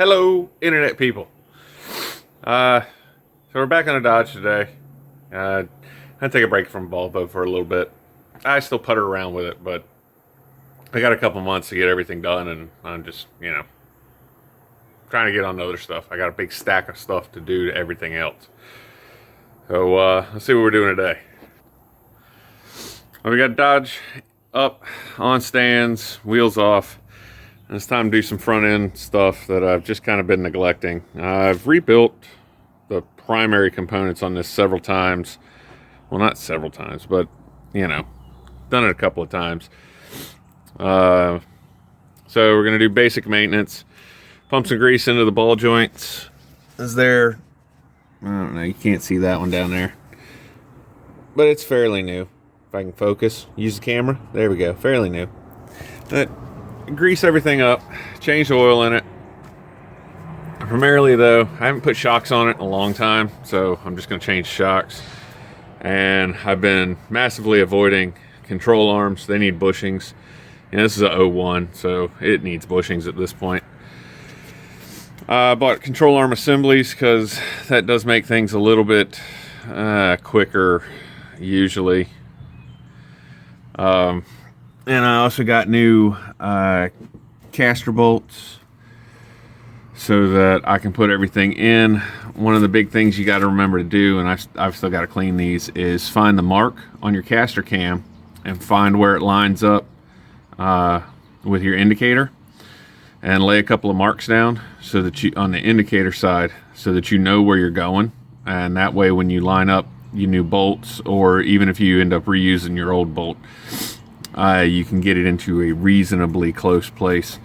Hello, internet people. So we're back on a Dodge today. I take a break from Volvo for a little bit. I still putter around with it, but I got a couple months to get everything done, and I'm just, trying to get on to other stuff. I got a big stack of stuff to do to everything else. So let's see what we're doing today. Well, we got Dodge up, on stands, wheels off. And it's time to do some front end stuff that I've just kind of been neglecting. I've rebuilt the primary components on this several times. Well, not several times, but done it a couple of times. So we're going to do basic maintenance. Pump some grease into the ball joints. Is there, I don't know, you can't see that one down there, but it's fairly new. If I can focus, use the camera. There we go, fairly new. But grease everything up, change the oil in it. Primarily though, I haven't put shocks on it in a long time, so I'm just going to change shocks. And I've been massively avoiding control arms. They need bushings. This is a 01, so it needs bushings at this point. I bought control arm assemblies because that does make things a little bit quicker usually. And I also got new caster bolts so that I can put everything in. One of the big things you got to remember to do, and I've still got to clean these, is find the mark on your caster cam and find where it lines up with your indicator, and lay a couple of marks down so that you on the indicator side, so that you know where you're going, and that way when you line up your new bolts, or even if you end up reusing your old bolt, you can get it into a reasonably close place.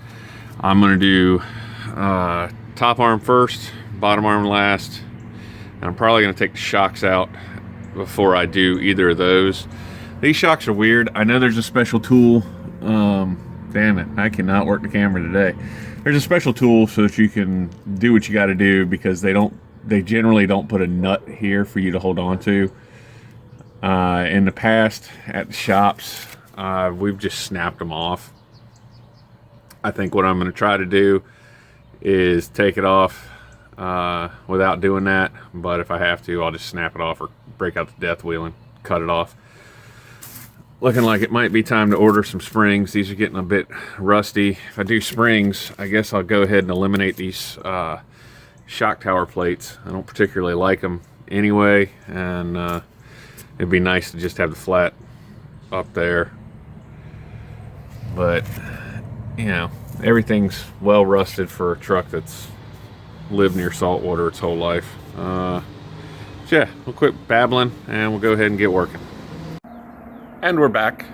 I'm going to do top arm first, bottom arm last, and I'm probably going to take the shocks out before I do either of those. These shocks are weird. I know there's a special tool. Damn it, I cannot work the camera today. There's a special tool so that you can do what you got to do, because they generally don't put a nut here for you to hold on to. In the past at the shops, we've just snapped them off. I think what I'm going to try to do is take it off without doing that, but if I have to, I'll just snap it off or break out the death wheel and cut it off. Looking like it might be time to order some springs. These are getting a bit rusty. If I do springs, I guess I'll go ahead and eliminate these shock tower plates. I don't particularly like them anyway, and it'd be nice to just have the flat up there. But everything's well rusted for a truck that's lived near saltwater its whole life. So yeah, we'll quit babbling and we'll go ahead and get working. And we're back.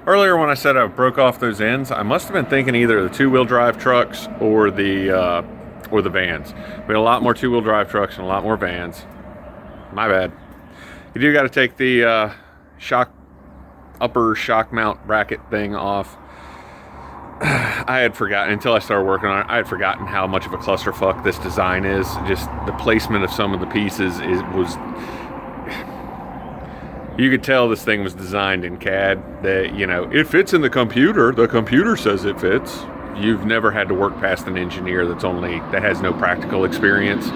Earlier when I said I broke off those ends, I must have been thinking either the two-wheel drive trucks or the vans. We had a lot more two-wheel drive trucks and a lot more vans. My bad. You do got to take the upper shock mount bracket thing off. I had forgotten, until I started working on it, I had forgotten how much of a clusterfuck this design is. Just the placement of some of the pieces was... You could tell this thing was designed in CAD. That, it fits in the computer says it fits. You've never had to work past an engineer that has no practical experience.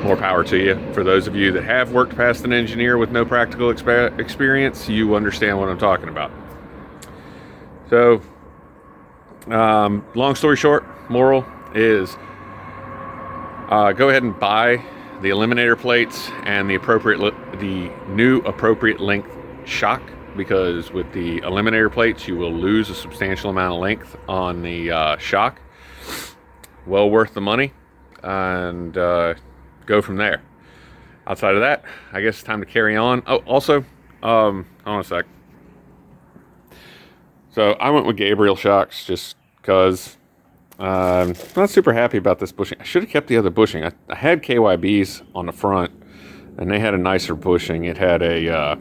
More power to you. For those of you that have worked past an engineer with no practical experience, you understand what I'm talking about. So, long story short, moral is go ahead and buy the eliminator plates and the new appropriate length shock, because with the eliminator plates you will lose a substantial amount of length on the shock. Well worth the money, and go from there. Outside of that, I guess it's time to carry on. Oh, also, hold on a sec. So I went with Gabriel shocks just because I'm not super happy about this bushing. I should have kept the other bushing. I had KYBs on the front, and they had a nicer bushing. It had a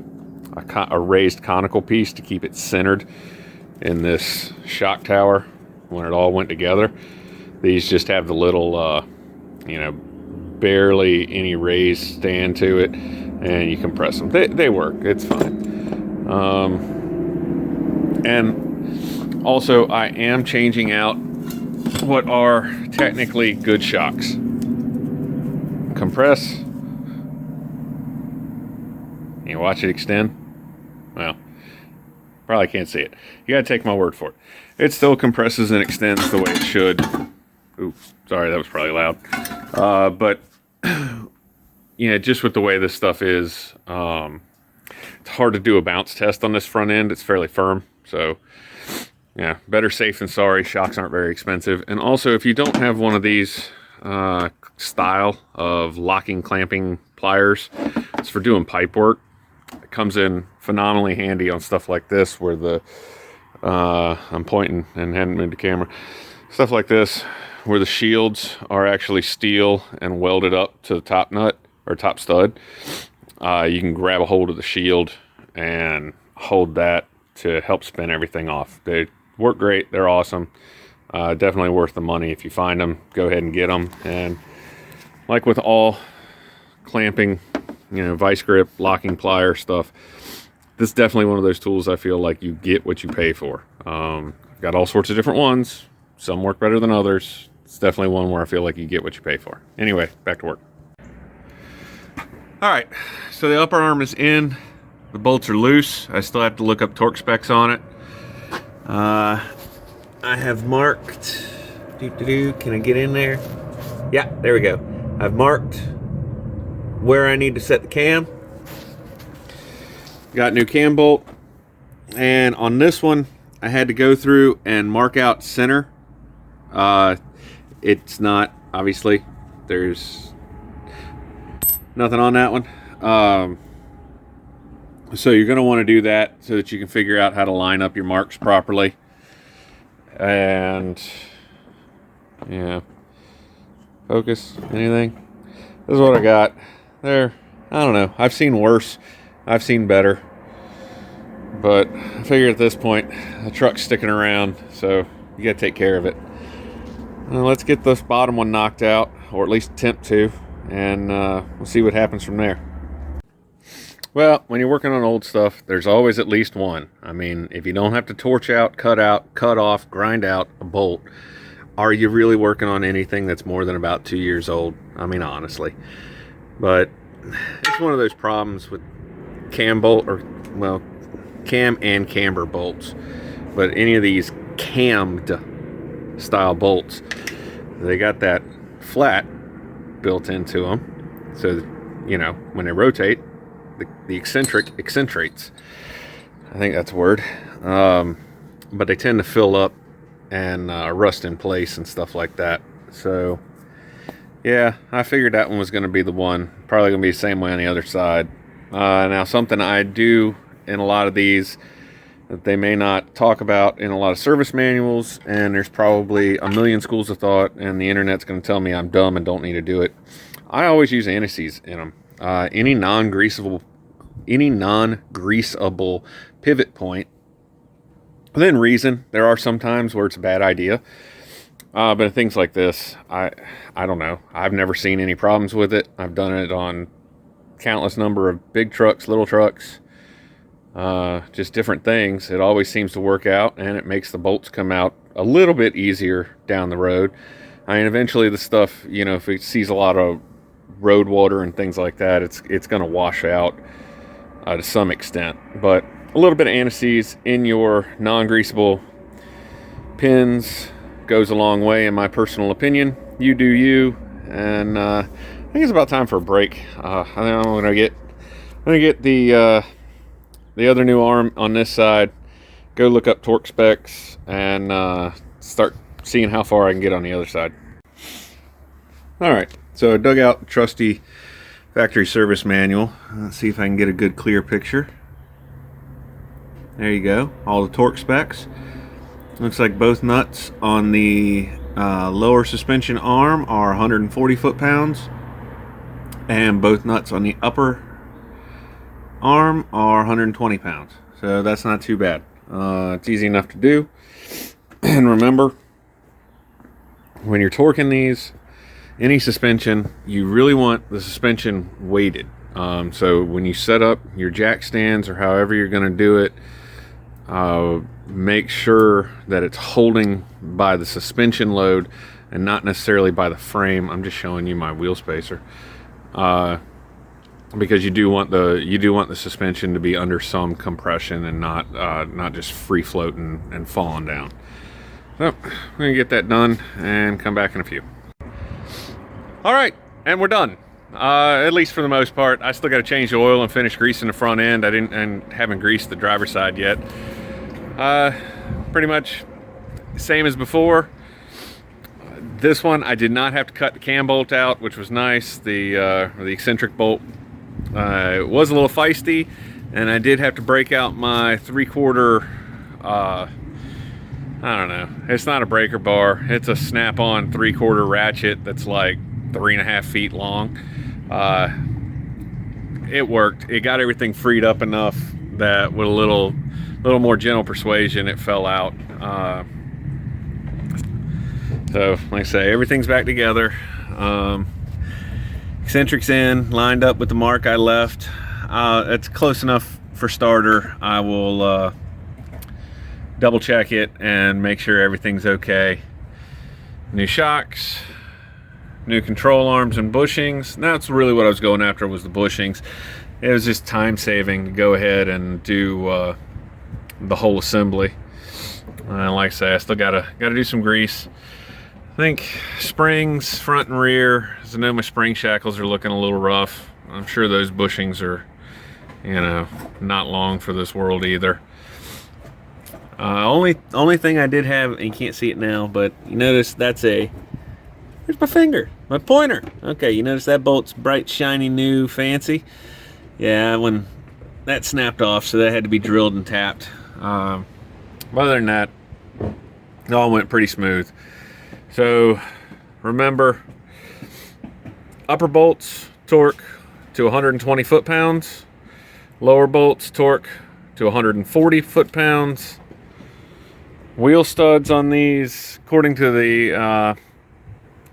raised conical piece to keep it centered in this shock tower when it all went together. These just have the little, barely any raised stand to it, and you can press them. They work. It's fine. And also, I am changing out what are technically good shocks. Compress. You watch it extend. Well, probably can't see it. You gotta take my word for it. It still compresses and extends the way it should. Ooh, sorry, that was probably loud. But yeah, just with the way this stuff is, it's hard to do a bounce test on this front end. It's fairly firm, so yeah, better safe than sorry. Shocks aren't very expensive. And also, if you don't have one of these style of locking, clamping pliers, it's for doing pipe work. It comes in phenomenally handy on stuff like this, where the I'm pointing and handing it to camera. Stuff like this, where the shields are actually steel and welded up to the top nut or top stud. You can grab a hold of the shield and hold that to help spin everything off. They work great. They're awesome. Definitely worth the money. If you find them, go ahead and get them. And like with all clamping, vice grip, locking plier stuff, this is definitely one of those tools I feel like you get what you pay for. Got all sorts of different ones. Some work better than others. It's definitely one where I feel like you get what you pay for. Anyway, back to work. All right, so the upper arm is in. The bolts are loose. I still have to look up torque specs on it. I have marked, can I get in there? Yeah, there we go. I've marked where I need to set the cam. Got new cam bolt. And on this one, I had to go through and mark out center. It's not, obviously, there's nothing on that one. So you're going to want to do that so that you can figure out how to line up your marks properly. And yeah, focus, anything. This is what I got there. I don't know, I've seen worse, I've seen better, but I figure at this point the truck's sticking around, so you got to take care of it. Let's get this bottom one knocked out, or at least attempt to, and we'll see what happens from there. Well, when you're working on old stuff, there's always at least one. I mean, if you don't have to torch out, cut off, grind out a bolt, are you really working on anything that's more than about 2 years old? I mean, honestly. But it's one of those problems with cam bolt, or, well, cam and camber bolts. But any of these cammed style bolts, they got that flat built into them. So, when they rotate, the eccentric accentrates. I think that's a word. But they tend to fill up and rust in place and stuff like that. So yeah, I figured that one was going to be the one. Probably going to be the same way on the other side. Now, something I do in a lot of these that they may not talk about in a lot of service manuals, and there's probably a million schools of thought, and the internet's going to tell me I'm dumb and don't need to do it. I always use anti-seize in them. Any non-greasable pivot point, within reason. There are some times where it's a bad idea, but things like this, I don't know. I've never seen any problems with it. I've done it on countless number of big trucks, little trucks, just different things. It always seems to work out, and it makes the bolts come out a little bit easier down the road. I mean, eventually the stuff, if it sees a lot of road water and things like that, it's going to wash out to some extent. But a little bit of anti-seize in your non-greasable pins goes a long way, in my personal opinion. You do you. And I think it's about time for a break. I think I'm gonna get the other new arm on this side, go look up torque specs, and start seeing how far I can get on the other side. All right, so I dug out the trusty factory service manual. Let's see if I can get a good clear picture. There you go, all the torque specs. Looks like both nuts on the lower suspension arm are 140 foot-pounds, and both nuts on the upper arm are 120 pounds. So that's not too bad. It's easy enough to do. And remember, when you're torquing these, any suspension, you really want the suspension weighted. So when you set up your jack stands, or however you're going to do it, make sure that it's holding by the suspension load and not necessarily by the frame. I'm just showing you my wheel spacer, because you do want the suspension to be under some compression and not just free floating and falling down. So I'm gonna get that done and come back in a few. All right, and we're done. At least for the most part. I still got to change the oil and finish greasing the front end. I haven't greased the driver's side yet. Pretty much same as before. This one I did not have to cut the cam bolt out, which was nice. The eccentric bolt was a little feisty, and I did have to break out my 3/4. I don't know. It's not a breaker bar. It's a snap-on 3/4 ratchet that's like 3.5 feet long. It worked. It got everything freed up enough that with a little more gentle persuasion, it fell out. So, like I say, everything's back together. Eccentrics in, lined up with the mark I left. It's close enough for starter. I will double check it and make sure everything's okay. New shocks, new control arms and bushings. That's really what I was going after, was the bushings. It was just time saving to go ahead and do the whole assembly. Like I say, I still gotta do some grease. I think springs, front and rear. As I know, my spring shackles are looking a little rough. I'm sure those bushings are, not long for this world either. Only thing I did have, and you can't see it now, but you notice that's where's my finger? My pointer. Okay, you notice that bolt's bright, shiny, new, fancy? Yeah, when that snapped off, so that had to be drilled and tapped. Other than that, it all went pretty smooth. So remember, upper bolts torque to 120 foot-pounds, lower bolts torque to 140 foot-pounds. Wheel studs on these, according to the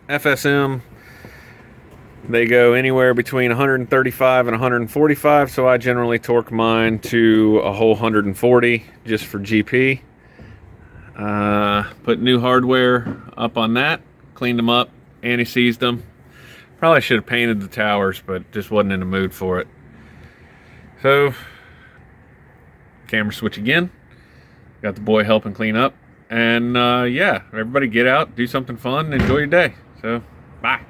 FSM, they go anywhere between 135 and 145, so I generally torque mine to a whole 140 just for GP. Put new hardware up on that, cleaned them up, anti-seized them. Probably should have painted the towers, but just wasn't in the mood for it. So, camera switch again. Got the boy helping clean up. And yeah, everybody get out, do something fun, enjoy your day. So, bye.